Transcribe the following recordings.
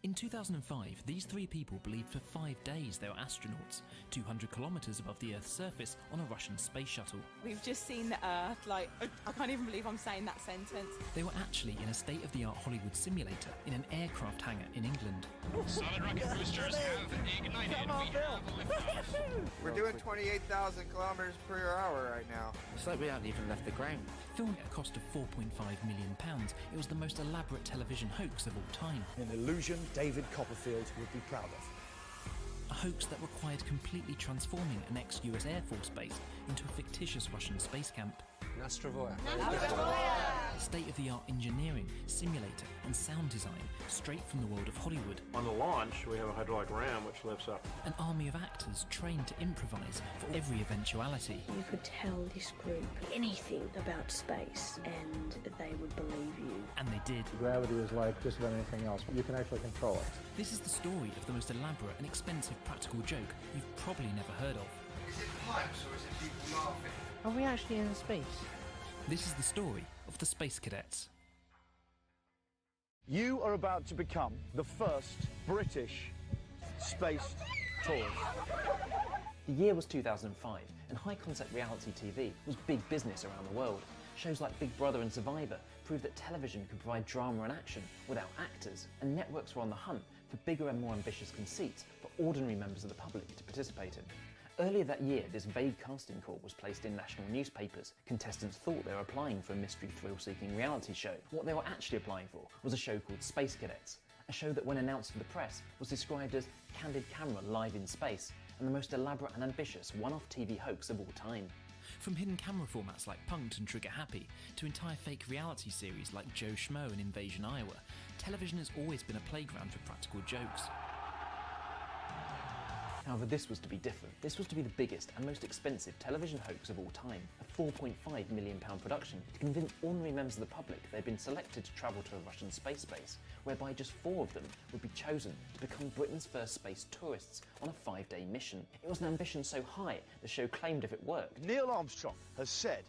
In 2005, these three people believed for 5 days they were astronauts, 200 kilometres above the Earth's surface on a Russian space shuttle. We've just seen the Earth, I can't even believe I'm saying that sentence. They were actually in a state-of-the-art Hollywood simulator in an aircraft hangar in England. Solid rocket boosters have ignited. Come on, We have liftoff. We're doing 28,000 kilometers per hour right now. It's like we haven't even left the ground. Filmed at a cost of £4.5 million, it was the most elaborate television hoax of all time. An illusion David Copperfield would be proud of. A hoax that required completely transforming an ex-US Air Force base into a fictitious Russian space camp. Nastrovoya. State-of-the-art engineering, simulator and sound design straight from the world of Hollywood. On the launch, we have a hydraulic ram which lifts up. An army of actors trained to improvise for every eventuality. You could tell this group anything about space and they would believe you. And they did. Gravity is like just about anything else. You can actually control it. This is the story of the most elaborate and expensive practical joke you've probably never heard of. Is it pipes or is it people laughing? Are we actually in space? This is the story of the Space Cadets. You are about to become the first British space tourist. The year was 2005, and high-concept reality TV was big business around the world. Shows like Big Brother and Survivor proved that television could provide drama and action without actors, and networks were on the hunt for bigger and more ambitious conceits for ordinary members of the public to participate in. Earlier that year, this vague casting call was placed in national newspapers. Contestants thought they were applying for a mystery thrill-seeking reality show. What they were actually applying for was a show called Space Cadets, a show that when announced to the press was described as candid camera live in space and the most elaborate and ambitious one-off TV hoax of all time. From hidden camera formats like Punk'd and Trigger Happy to entire fake reality series like Joe Schmo and Invasion Iowa, television has always been a playground for practical jokes. However, this was to be different. This was to be the biggest and most expensive television hoax of all time, a £4.5 million production to convince ordinary members of the public they'd been selected to travel to a Russian space base, whereby just 4 of them would be chosen to become Britain's first space tourists on a 5-day mission. It was an ambition so high, the show claimed if it worked. Neil Armstrong has said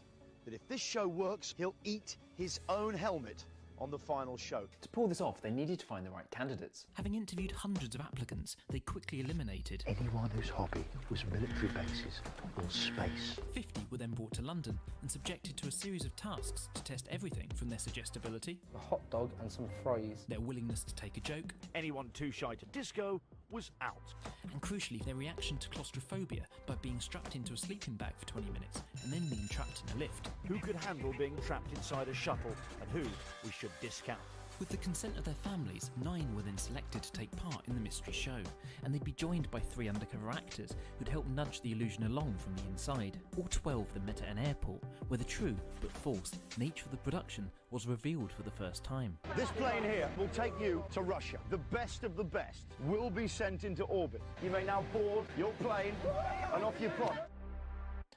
that if this show works, he'll eat his own helmet on the final show. To pull this off, they needed to find the right candidates. Having interviewed hundreds of applicants, they quickly eliminated anyone whose hobby was military bases or space. 50 were then brought to London and subjected to a series of tasks to test everything from their suggestibility, A hot dog and some fries. their willingness to take a joke, Anyone too shy to disco was out. and crucially their reaction to claustrophobia by being strapped into a sleeping bag for 20 minutes and then being trapped in a lift. Who could handle being trapped inside a shuttle and who we should discount? With the consent of their families, 9 were then selected to take part in the mystery show, and they'd be joined by 3 undercover actors who'd help nudge the illusion along from the inside. All 12 of them met at an airport, where the true, but false, nature of the production was revealed for the first time. This plane here will take you to Russia. The best of the best will be sent into orbit. You may now board your plane and off you plod.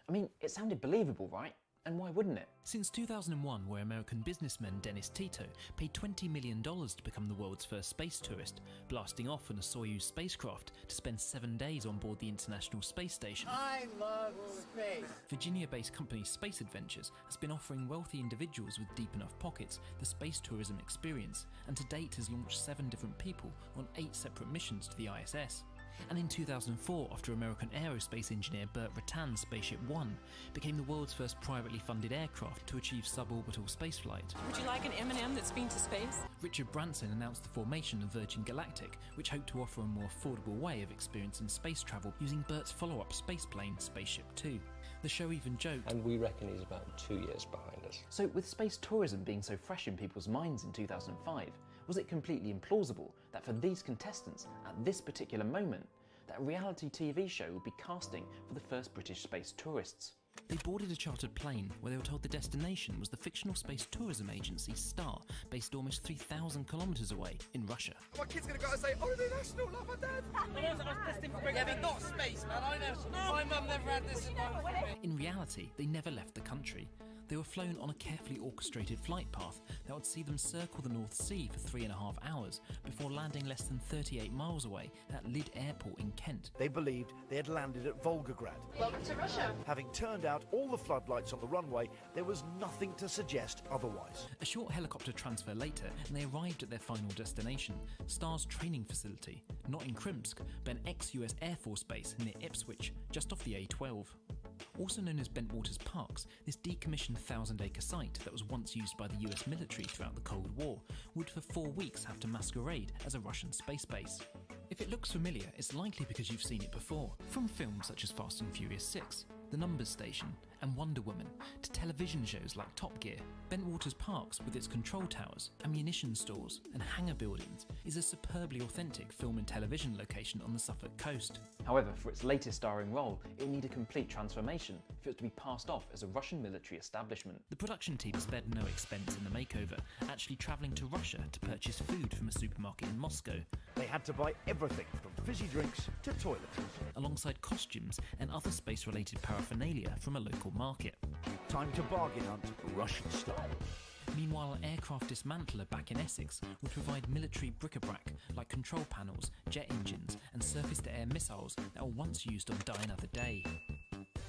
I mean, it sounded believable, right? And why wouldn't it? Since 2001, where American businessman Dennis Tito paid $20 million to become the world's first space tourist, blasting off in a Soyuz spacecraft to spend 7 days on board the International Space Station. I love space. Virginia-based company Space Adventures has been offering wealthy individuals with deep enough pockets the space tourism experience, and to date has launched 7 different people on 8 separate missions to the ISS. And in 2004, after American aerospace engineer Burt Rutan's Spaceship One became the world's first privately funded aircraft to achieve suborbital spaceflight. Would you like an M&M that's been to space? Richard Branson announced the formation of Virgin Galactic, which hoped to offer a more affordable way of experiencing space travel using Burt's follow-up spaceplane, Spaceship Two. The show even joked, And we reckon he's about 2 years behind us. So with space tourism being so fresh in people's minds in 2005, was it completely implausible that for these contestants, at this particular moment, that a reality TV show would be casting for the first British space tourists? They boarded a chartered plane where they were told the destination was the fictional space tourism agency Star, based almost 3,000 kilometres away in Russia. My kid's gonna go and say, oh, the national love my dad. Yeah, but not space, man. I know. My mum never had this in my family. In reality, they never left the country. They were flown on a carefully orchestrated flight path that would see them circle the North Sea for 3.5 hours before landing less than 38 miles away at Lid Airport in Kent. They believed they had landed at Volgograd. Welcome to Russia. Having turned out all the floodlights on the runway, there was nothing to suggest otherwise. A short helicopter transfer later, and they arrived at their final destination, Star's training facility, not in Krimsk, but an ex-US Air Force base near Ipswich, just off the A12. Also known as Bentwaters Parks, this decommissioned 1,000-acre site that was once used by the US military throughout the Cold War would for 4 weeks have to masquerade as a Russian space base. If it looks familiar, it's likely because you've seen it before, from films such as Fast and Furious 6, The Numbers Station, and Wonder Woman, to television shows like Top Gear. Bentwaters Parks, with its control towers, ammunition stores, and hangar buildings, is a superbly authentic film and television location on the Suffolk coast. However, for its latest starring role, it would need a complete transformation if it was to be passed off as a Russian military establishment. The production team spared no expense in the makeover, actually travelling to Russia to purchase food from a supermarket in Moscow. They had to buy everything from fizzy drinks to toiletries, alongside costumes and other space-related paraphernalia from a local market. Time to bargain hunt, Russian style. Meanwhile, an aircraft dismantler back in Essex would provide military bric-a-brac like control panels, jet engines and surface-to-air missiles that were once used on Die Another Day.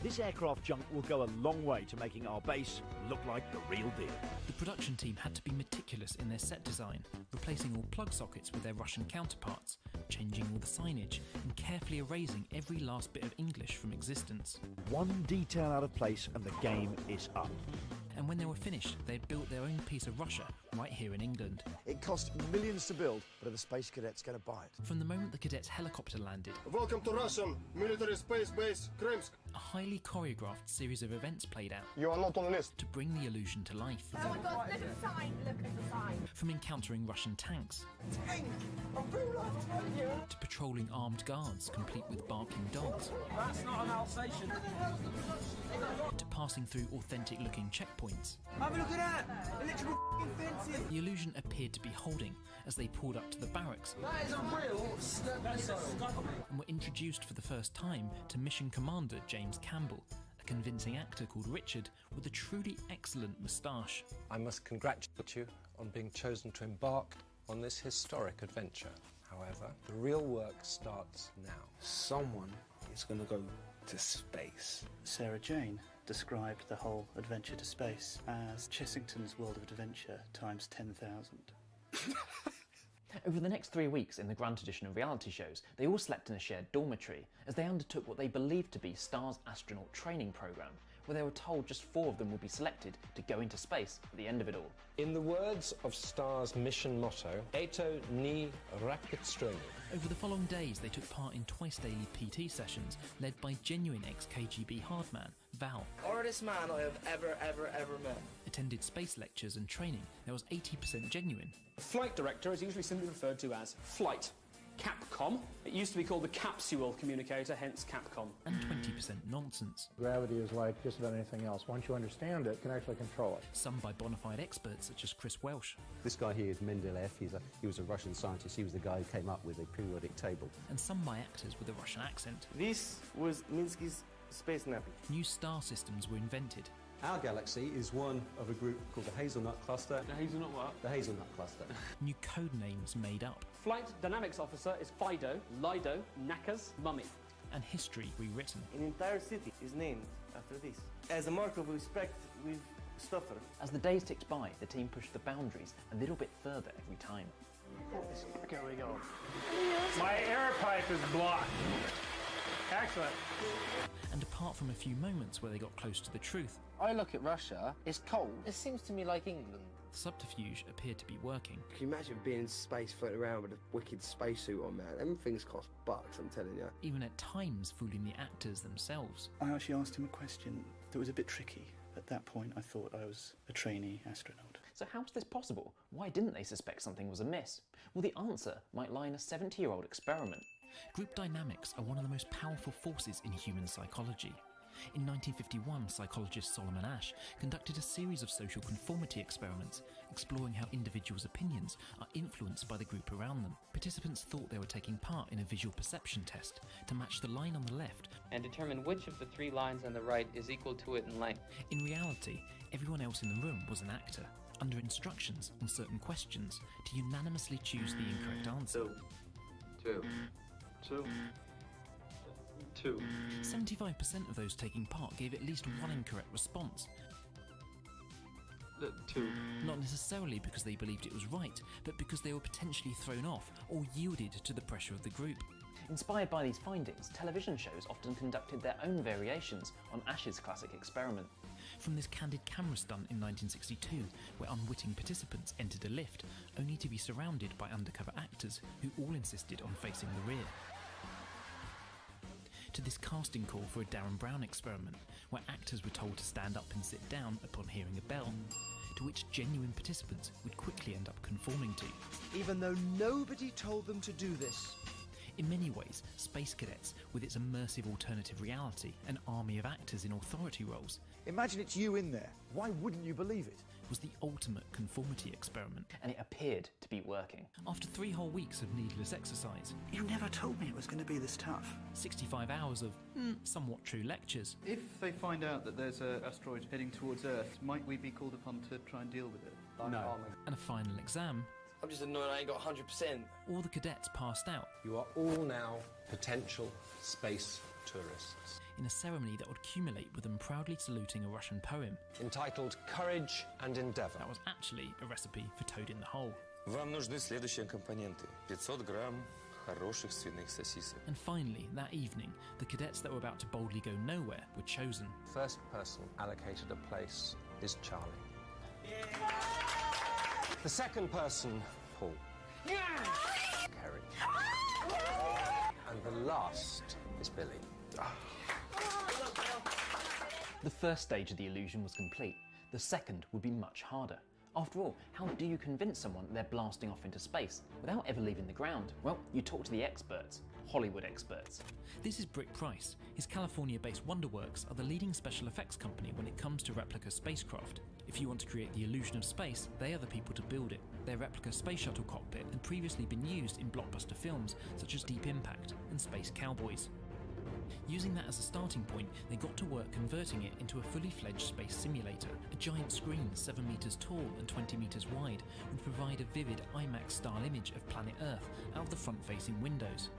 This aircraft junk will go a long way to making our base look like the real deal. The production team had to be meticulous in their set design, replacing all plug sockets with their Russian counterparts, changing all the signage, and carefully erasing every last bit of English from existence. One detail out of place and the game is up. And when they were finished, they had built their own piece of Russia right here in England. It cost millions to build, but are the Space Cadets going to buy it? From the moment the cadets' helicopter landed, welcome to Russian military space base, Krimsk. A highly choreographed series of events played out. You are not on the list. To bring the illusion to life. Oh my God, there's a sign. Look at the sign. From encountering Russian tanks. Tank! A real life tank! To patrolling armed guards, complete with barking dogs. That's not an Alsatian. To passing through authentic-looking checkpoints. Have a look at that! Electrical fencing! The illusion appeared to be holding as they pulled up to the barracks. That is a real missile. And were introduced for the first time to Mission Commander James Campbell, a convincing actor called Richard with a truly excellent moustache. I must congratulate you on being chosen to embark on this historic adventure. However, the real work starts now. Someone is going to go to space. Sarah Jane described the whole adventure to space as Chessington's World of Adventure times 10,000. Over the next 3 weeks in the grand tradition of reality shows, they all slept in a shared dormitory as they undertook what they believed to be Star's astronaut training programme, where they were told just 4 of them would be selected to go into space at the end of it all. In the words of Star's mission motto, Eto ni raketströming. Over the following days, they took part in twice-daily PT sessions led by genuine ex-KGB hardman, Val. Hardest man I have ever met. Attended space lectures and training that was 80% genuine. Flight director is usually simply referred to as flight. Capcom. It used to be called the capsule communicator, hence Capcom. And 20% nonsense. Gravity is like just about anything else. Once you understand it, you can actually control it. Some by bona fide experts such as Chris Welsh. This guy here is Mendeleev. He was a Russian scientist. He was the guy who came up with a periodic table. And some by actors with a Russian accent. This was Minsky's space nappy. New star systems were invented. Our galaxy is one of a group called the Hazelnut Cluster. The Hazelnut what? The Hazelnut Cluster. New code names made up. Flight Dynamics Officer is Fido, Lido, Knackers, Mummy. And history rewritten. An entire city is named after this. As a mark of respect, we've Stuffer. As the days ticked by, the team pushed the boundaries a little bit further every time. What is going on? My air pipe is blocked. Excellent. And apart from a few moments where they got close to the truth, I look at Russia, it's cold. It seems to me like England. The subterfuge appeared to be working. Can you imagine being in space floating around with a wicked spacesuit on, man? Them things cost bucks, I'm telling you. Even at times fooling the actors themselves. I actually asked him a question that was a bit tricky. At that point, I thought I was a trainee astronaut. So how was this possible? Why didn't they suspect something was amiss? Well, the answer might lie in a 70-year-old experiment. Group dynamics are one of the most powerful forces in human psychology. In 1951, psychologist Solomon Asch conducted a series of social conformity experiments, exploring how individuals' opinions are influenced by the group around them. Participants thought they were taking part in a visual perception test to match the line on the left and determine which of the 3 lines on the right is equal to it in length. In reality, everyone else in the room was an actor, under instructions on certain questions to unanimously choose the incorrect answer. 2. 75% of those taking part gave at least one incorrect response. 2. Not necessarily because they believed it was right, but because they were potentially thrown off or yielded to the pressure of the group. Inspired by these findings, television shows often conducted their own variations on Asch's classic experiment. From this candid camera stunt in 1962, where unwitting participants entered a lift, only to be surrounded by undercover actors who all insisted on facing the rear. To this casting call for a Darren Brown experiment, where actors were told to stand up and sit down upon hearing a bell, to which genuine participants would quickly end up conforming to. Even though nobody told them to do this. In many ways, Space Cadets, with its immersive alternative reality, an army of actors in authority roles, Imagine it's you in there. Why wouldn't you believe it? was the ultimate conformity experiment. And it appeared to be working. After 3 whole weeks of needless exercise, You never told me it was going to be this tough. 65 hours of somewhat true lectures, If they find out that there's an asteroid heading towards Earth, might we be called upon to try and deal with it? No. and a final exam, I'm just annoyed I ain't got 100%. all the cadets passed out You are all now potential space tourists. in a ceremony that would culminate with them proudly saluting a Russian poem Entitled Courage and Endeavour. that was actually a recipe for Toad in the Hole. Вам нужны следующие компоненты. 500 грамм хороших свиных сосисок. And finally, that evening, the cadets that were about to boldly go nowhere were chosen. First person allocated a place is Charlie. The second person, Paul. Kerry. And the last is Billy. The first stage of the illusion was complete. The second would be much harder. After all, how do you convince someone they're blasting off into space without ever leaving the ground? Well, you talk to the experts, Hollywood experts. This is Brick Price. His California-based WonderWorks are the leading special effects company when it comes to replica spacecraft. If you want to create the illusion of space, they are the people to build it. Their replica space shuttle cockpit had previously been used in blockbuster films such as Deep Impact and Space Cowboys. Using that as a starting point, they got to work converting it into a fully fledged space simulator. A giant screen 7 meters tall and 20 meters wide would provide a vivid IMAX-style image of planet Earth out of the front-facing windows.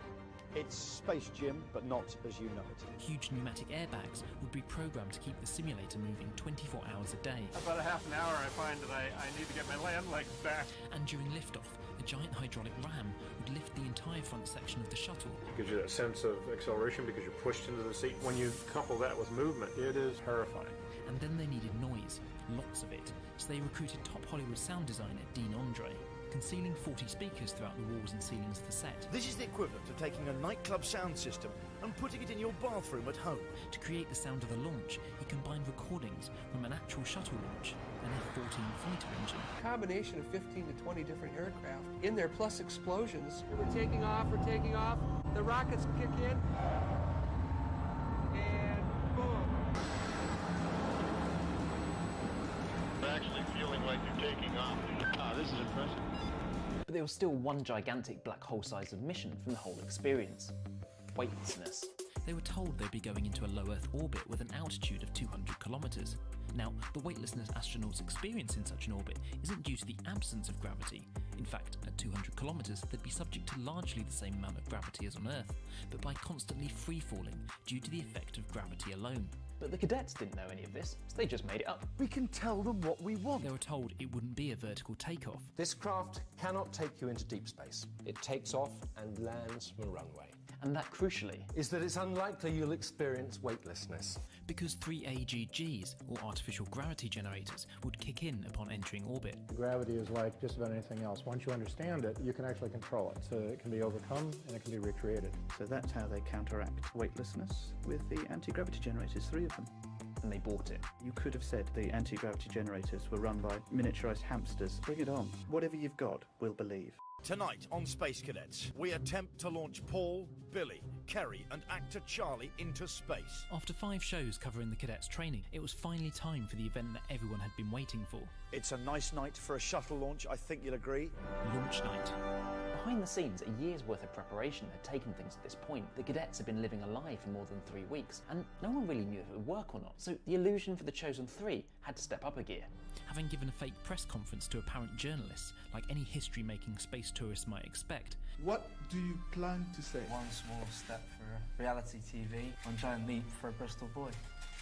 It's Space Gym, but not as you know it. Huge pneumatic airbags would be programmed to keep the simulator moving 24 hours a day. About a half an hour, I find that I need to get my land legs back. And during liftoff, a giant hydraulic ram would lift the entire front section of the shuttle. It gives you that sense of acceleration because you're pushed into the seat. When you couple that with movement, it is terrifying. And then they needed noise, lots of it, so they recruited top Hollywood sound designer Dean Andre, concealing 40 speakers throughout the walls and ceilings of the set. This is the equivalent of taking a nightclub sound system and putting it in your bathroom at home. To create the sound of the launch, he combined recordings from an actual shuttle launch, an F-14 fighter engine. Combination of 15 to 20 different aircraft in there, plus explosions. We're taking off, the rockets kick in, and boom. I'm actually feeling like you're taking off. This is impressive. But there was still one gigantic black hole-sized omission from the whole experience: weightlessness. They were told they'd be going into a low Earth orbit with an altitude of 200 kilometers. Now, the weightlessness astronauts experience in such an orbit isn't due to the absence of gravity. In fact, at 200 kilometers, they'd be subject to largely the same amount of gravity as on Earth, but by constantly free-falling due to the effect of gravity alone. But the cadets didn't know any of this, so they just made it up. We can tell them what we want. They were told it wouldn't be a vertical takeoff. This craft cannot take you into deep space. It takes off and lands from a runway. And that, crucially, is that it's unlikely you'll experience weightlessness. Because 3 AGGs, or artificial gravity generators, would kick in upon entering orbit. Gravity is like just about anything else. Once you understand it, you can actually control it. So it can be overcome and it can be recreated. So that's how they counteract weightlessness with the anti-gravity generators, 3 of them. And they bought it. You could have said the anti-gravity generators were run by miniaturized hamsters. Bring it on. Whatever you've got, we'll believe. Tonight on Space Cadets, we attempt to launch Paul, Billy, Kerry and actor Charlie into space. After 5 shows covering the cadets' training, it was finally time for the event that everyone had been waiting for. It's a nice night for a shuttle launch, I think you'll agree. Launch night. Behind the scenes, a year's worth of preparation had taken things to this point. The cadets had been living a lie for more than 3 weeks, and no one really knew if it would work or not, so the illusion for the chosen 3 had to step up a gear. Having given a fake press conference to apparent journalists, like any history-making space tourist might expect. What do you plan to say? One small step for reality TV, one giant leap for a Bristol boy.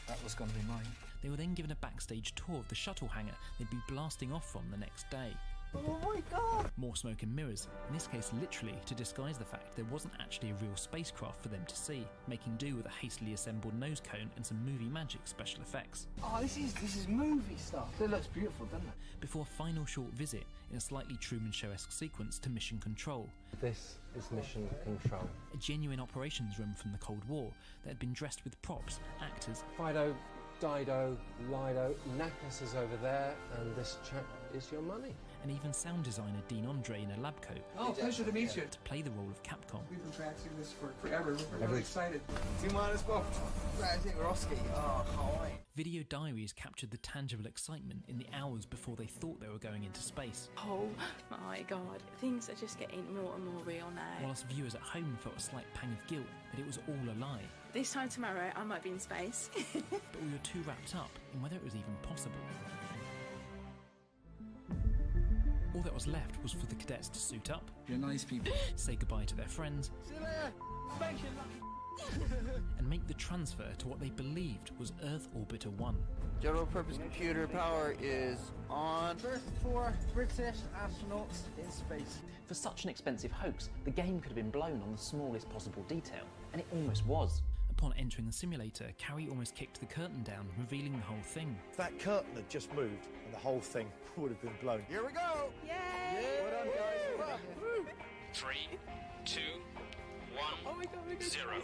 That was going to be mine. They were then given a backstage tour of the shuttle hangar they'd be blasting off from the next day. Oh my god! More smoke and mirrors, in this case literally to disguise the fact there wasn't actually a real spacecraft for them to see, making do with a hastily assembled nose cone and some movie magic special effects. Oh, this is movie stuff. It looks beautiful, doesn't it? Before a final short visit in a slightly Truman Show-esque sequence to Mission Control. This is Mission Control. A genuine operations room from the Cold War that had been dressed with props, actors. Fido, Dido, Lido, Nakas is over there, and this chap is your money. And even sound designer Dean Andre in a lab coat. Oh, pleasure to meet you. To play the role of Capcom. We've been practicing this for forever. We're really excited. T-1, practicing Roski. Oh, can't wait. Video diaries captured the tangible excitement in the hours before they thought they were going into space. Oh my god, things are just getting more and more real now. Whilst viewers at home felt a slight pang of guilt that it was all a lie. This time tomorrow, I might be in space. But we were too wrapped up in whether it was even possible. All that was left was for the cadets to suit up. You're nice people. Say goodbye to their friends. See you later. Thank you, and make the transfer to what they believed was Earth Orbiter 1. General purpose computer power is on. First 4 British astronauts in space. For such an expensive hoax, the game could have been blown on the smallest possible detail, and it almost was. Upon entering the simulator, Carrie almost kicked the curtain down, revealing the whole thing. If that curtain had just moved, and the whole thing would have been blown. Here we go! Yay! Well done, guys. Woo. 3, 2, 1, oh my god, 0.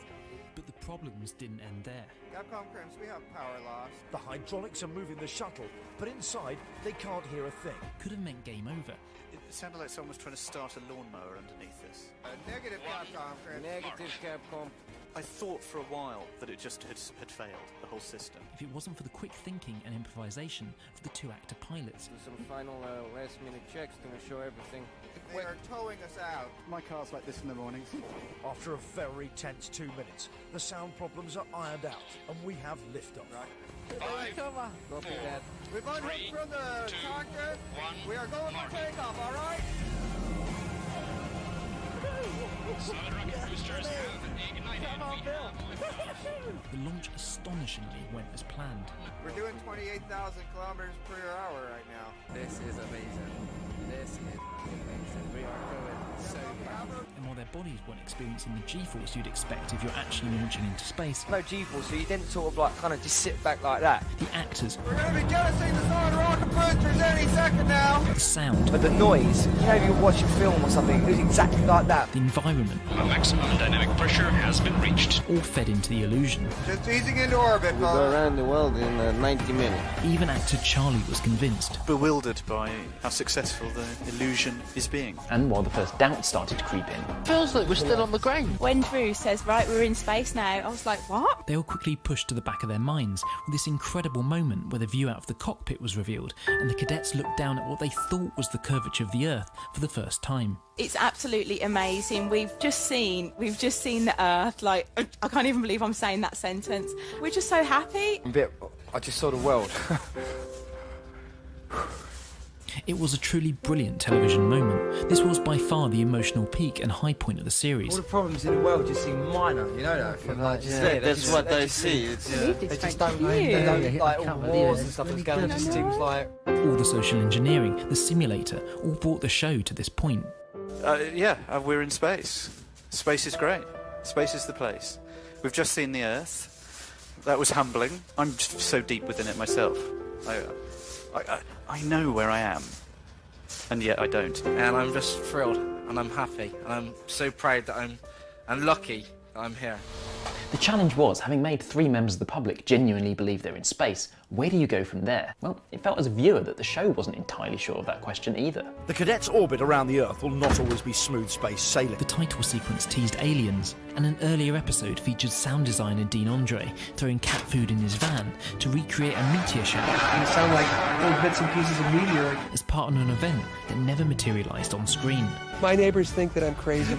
But the problems didn't end there. Capcom Crimps, we have power loss. The hydraulics are moving the shuttle, but inside they can't hear a thing. Could have meant game over. It sounded like someone was trying to start a lawnmower underneath this. Negative Capcom Crimps. Negative Capcom. I thought for a while that it just had failed, the whole system. If it wasn't for the quick thinking and improvisation of the 2-actor pilots. Some final last-minute checks to ensure everything. They are towing us out. My car's like this in the mornings. After a very tense 2 minutes, the sound problems are ironed out, and we have liftoff. Right. 5, 4, We've unhooked from the 2, tractor. 1, we are going for takeoff, all right? solid rocket boosters have ignited. Come on, Bill. The launch astonishingly went as planned. We're doing 28,000 kilometers per hour right now. This is amazing. This is amazing. We are going so fast. And while their bodies weren't experiencing the G-force you'd expect if you're actually launching into space. No G-force, so you didn't sort of like kind of just sit back like that. The actors. We're going to be jettisoning the solid rocket boosters any second now. The sound. But the noise, you know, if you watch a film or something, it was exactly like that. The environment. A maximum dynamic pressure has been reached. All fed into the illusion. Just easing into orbit, We go around the world in 90 minutes. Even actor Charlie was convinced. Bewildered by how successful the illusion is being. And while the first doubts started to creep in. Feels like we're still on the ground. When Drew says, right, we're in space now, I was like, what? They were quickly pushed to the back of their minds with this incredible moment where the view out of the cockpit was revealed and the cadets looked down at what they thought was the curvature of the Earth for the first time. It's absolutely amazing. We've just seen the Earth. Like, I can't even believe I'm saying that sentence. We're just so happy. I just saw the world. It was a truly brilliant television moment. This was by far the emotional peak and high point of the series. All the problems in the world just seem minor, you know that? Like, that's what they see. They just don't know, like all wars and stuff that's going on. It just seems like... All the social engineering, the simulator, all brought the show to this point. We're in space. Space is great. Space is the place. We've just seen the Earth. That was humbling. I'm just so deep within it myself. I know where I am, and yet I don't. And I'm just thrilled, and I'm happy, and I'm so proud that I'm lucky that I'm here. The challenge was, having made 3 members of the public genuinely believe they're in space, where do you go from there? Well, it felt as a viewer that the show wasn't entirely sure of that question either. The cadets' orbit around the Earth will not always be smooth space sailing. The title sequence teased aliens, and an earlier episode featured sound designer Dean Andre throwing cat food in his van to recreate a meteor shower. And it sounded like little bits and pieces of meteor. As part of an event that never materialised on screen. My neighbours think that I'm crazy.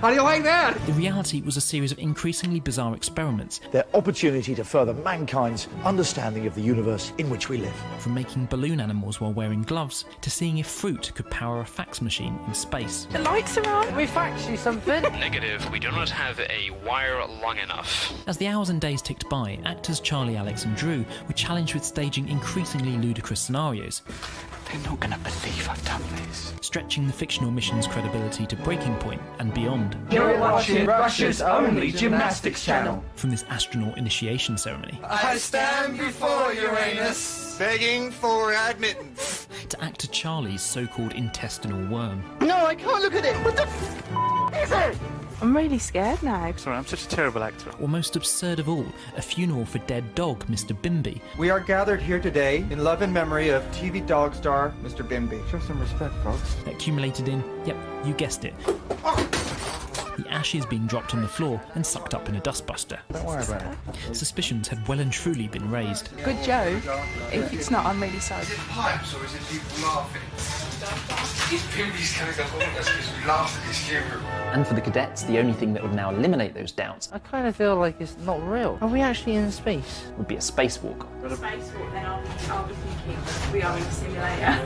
How do you like that? The reality was a series of increasingly bizarre experiments. Their opportunity to further mankind's understanding of the universe in which we live. From making balloon animals while wearing gloves to seeing if fruit could power a fax machine in space. The lights are on. We fax you something. Negative, we do not have a wire long enough. As the hours and days ticked by, actors Charlie, Alex and Drew were challenged with staging increasingly ludicrous scenarios. They're not gonna believe I've done this. Stretching the fictional mission's credibility to breaking point and beyond. You're watching Russia's only gymnastics channel. From this astronaut initiation ceremony. I stand before Uranus, begging for admittance. To actor Charlie's so-called intestinal worm. No, I can't look at it. What the is it? I'm really scared now. Sorry, I'm such a terrible actor. Or most absurd of all, a funeral for dead dog Mr. Bimby. We are gathered here today in love and memory of TV dog star Mr. Bimby. Show some respect, folks. Accumulated in, yep, you guessed it. The ashes being dropped on the floor and sucked up in a dustbuster. Don't worry about it. Suspicions had well and truly been raised. Good joke. If it's not, I'm really sorry. Is it pipes or is it people laughing? These Bimby's gonna go home because we laugh at his funeral. And for the cadets, the only thing that would now eliminate those doubts I kind of feel like it's not real. Are we actually in space? would be a spacewalk. Spacewalk, then I'll be thinking we are in a simulator.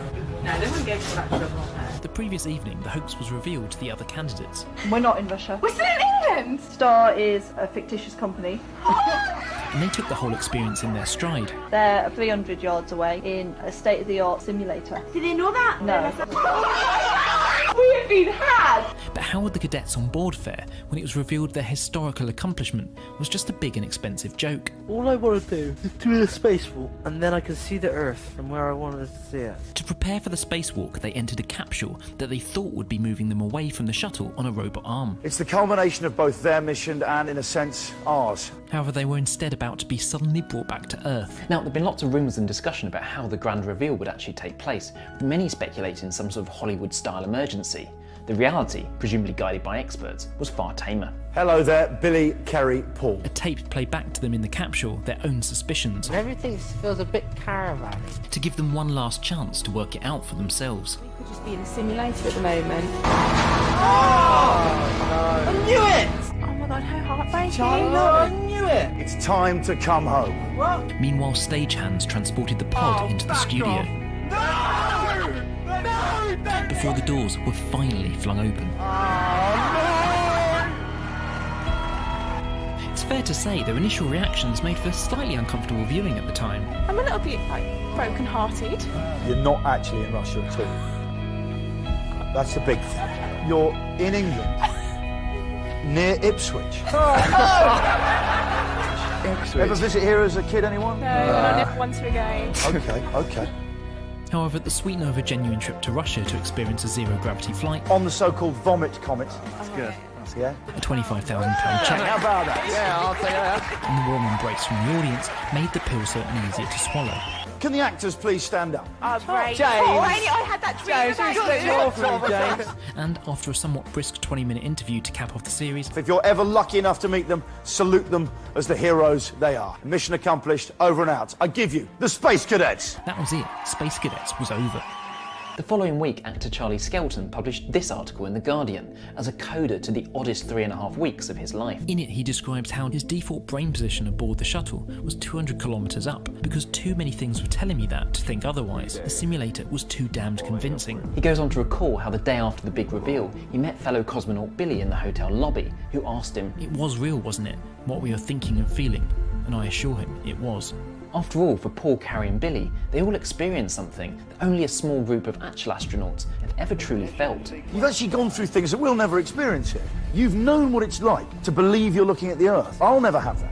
No, they wouldn't go to that trouble. The previous evening, the hoax was revealed to the other candidates. We're not in Russia. We're still in England! Star is a fictitious company. And they took the whole experience in their stride. They're 300 yards away in a state-of-the-art simulator. Did they know that? No. We have been had! But how would the cadets on board fare when it was revealed their historical accomplishment was just a big and expensive joke? All I want to do is do a spacewalk, and then I can see the Earth from where I wanted to see it. To prepare for the spacewalk, they entered a capsule that they thought would be moving them away from the shuttle on a robot arm. It's the culmination of both their mission and, in a sense, ours. However, they were instead about to be suddenly brought back to Earth. Now, there have been lots of rumours and discussion about how the grand reveal would actually take place, with many speculating some sort of Hollywood-style emergency. The reality, presumably guided by experts, was far tamer. Hello there, Billy, Kerry, Paul. A tape played back to them in the capsule their own suspicions. Everything feels a bit caravan-y. To give them one last chance to work it out for themselves. We could just be in a simulator at the moment. Oh, no. I knew it! Oh my god, how heartbreaking. Charlie, no, I knew it! It's time to come home. What? Meanwhile, stagehands transported the pod into the studio. Before the doors were finally flung open. It's fair to say their initial reactions made for slightly uncomfortable viewing at the time. I'm a little bit, broken-hearted. You're not actually in Russia at all. That's the big thing. You're in England, near Ipswich. Ipswich. Ever visit here as a kid, anyone? No, I never want to again. Okay. However, the sweetener of a genuine trip to Russia to experience a zero-gravity flight... On the so-called vomit comet. That's good. Yeah? A £25,000 check. How about that? Yeah, I'll take that. And the warm embrace from the audience made the pill certainly easier to swallow. Can the actors please stand up? James. James. I had that dream James. And after a somewhat brisk 20-minute interview to cap off the series... If you're ever lucky enough to meet them, salute them as the heroes they are. Mission accomplished, over and out. I give you the Space Cadets. That was it. Space Cadets was over. The following week, actor Charlie Skelton published this article in The Guardian as a coda to the oddest 3.5 weeks of his life. In it, he describes how his default brain position aboard the shuttle was 200 kilometres up, because too many things were telling me that to think otherwise. The simulator was too damned convincing. He goes on to recall how the day after the big reveal, he met fellow cosmonaut Billy in the hotel lobby, who asked him, "It was real, wasn't it? What we were thinking and feeling?" And I assure him it was. After all, for Paul, Carrie and Billy, they all experienced something that only a small group of actual astronauts have ever truly felt. You've actually gone through things that we'll never experience here. You've known what it's like to believe you're looking at the Earth. I'll never have that.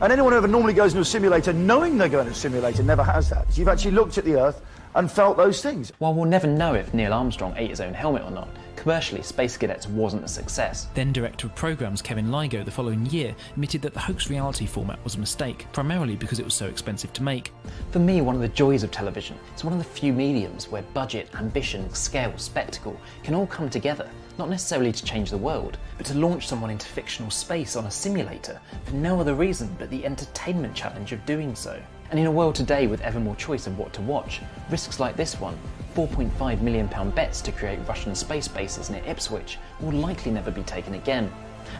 And anyone who ever normally goes into a simulator knowing they're going to a simulator never has that. So you've actually looked at the Earth and felt those things. While we'll never know if Neil Armstrong ate his own helmet or not, commercially, Space Cadets wasn't a success. Then Director of Programmes Kevin Ligo the following year admitted that the hoax reality format was a mistake, primarily because it was so expensive to make. For me, one of the joys of television is one of the few mediums where budget, ambition, scale, spectacle can all come together, not necessarily to change the world, but to launch someone into fictional space on a simulator for no other reason but the entertainment challenge of doing so. And in a world today with ever more choice of what to watch, risks like this one, £4.5 million bets to create Russian space bases near Ipswich, will likely never be taken again.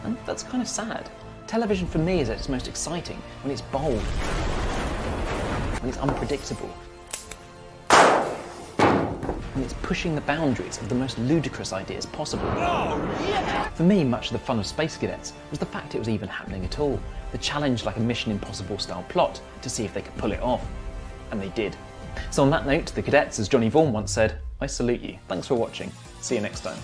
And that's kind of sad. Television for me is at its most exciting when it's bold, when it's unpredictable, when it's pushing the boundaries of the most ludicrous ideas possible. For me, much of the fun of Space Cadets was the fact it was even happening at all. The challenge like a Mission Impossible style plot to see if they could pull it off. And they did. So on that note, the cadets, as Johnny Vaughan once said, I salute you. Thanks for watching. See you next time.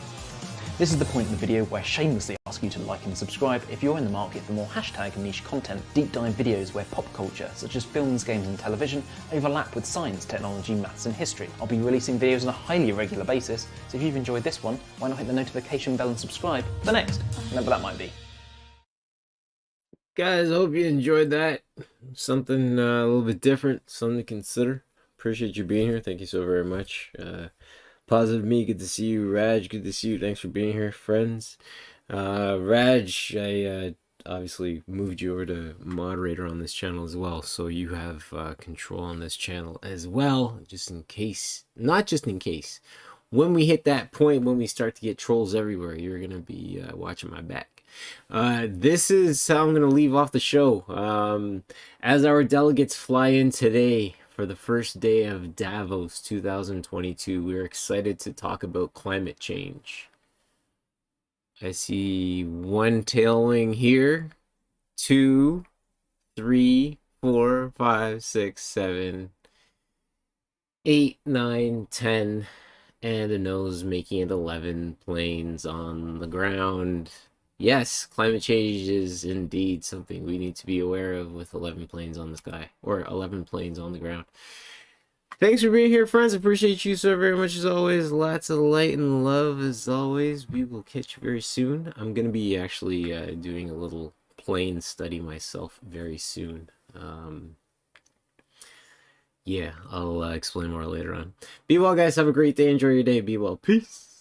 This is the point in the video where I shamelessly ask you to like and subscribe if you're in the market for more hashtag niche content, deep dive videos where pop culture, such as films, games and television, overlap with science, technology, maths and history. I'll be releasing videos on a highly irregular basis, so if you've enjoyed this one, why not hit the notification bell and subscribe for the next, whenever that might be. Guys, I hope you enjoyed that. Something a little bit different, something to consider. Appreciate you being here. Thank you so very much. Positive Me, good to see you. Raj, good to see you. Thanks for being here, friends. Raj, I obviously moved you over to moderator on this channel as well, so you have control on this channel as well, just in case, not just in case. When we hit that point, when we start to get trolls everywhere, you're going to be watching my back. This is how I'm going to leave off the show. As our delegates fly in today for the first day of Davos 2022, we're excited to talk about climate change. I see 1 tail wing here, 2, 3, 4, 5, 6, 7, 8, 9, 10, and a nose, making it 11 planes on the ground. Yes, climate change is indeed something we need to be aware of with 11 planes on the sky, or 11 planes on the ground. Thanks for being here, friends. Appreciate you so very much as always. Lots of light and love as always. We will catch you very soon. I'm going to be actually doing a little plane study myself very soon. Yeah, I'll explain more later on. Be well, guys. Have a great day. Enjoy your day. Be well. Peace.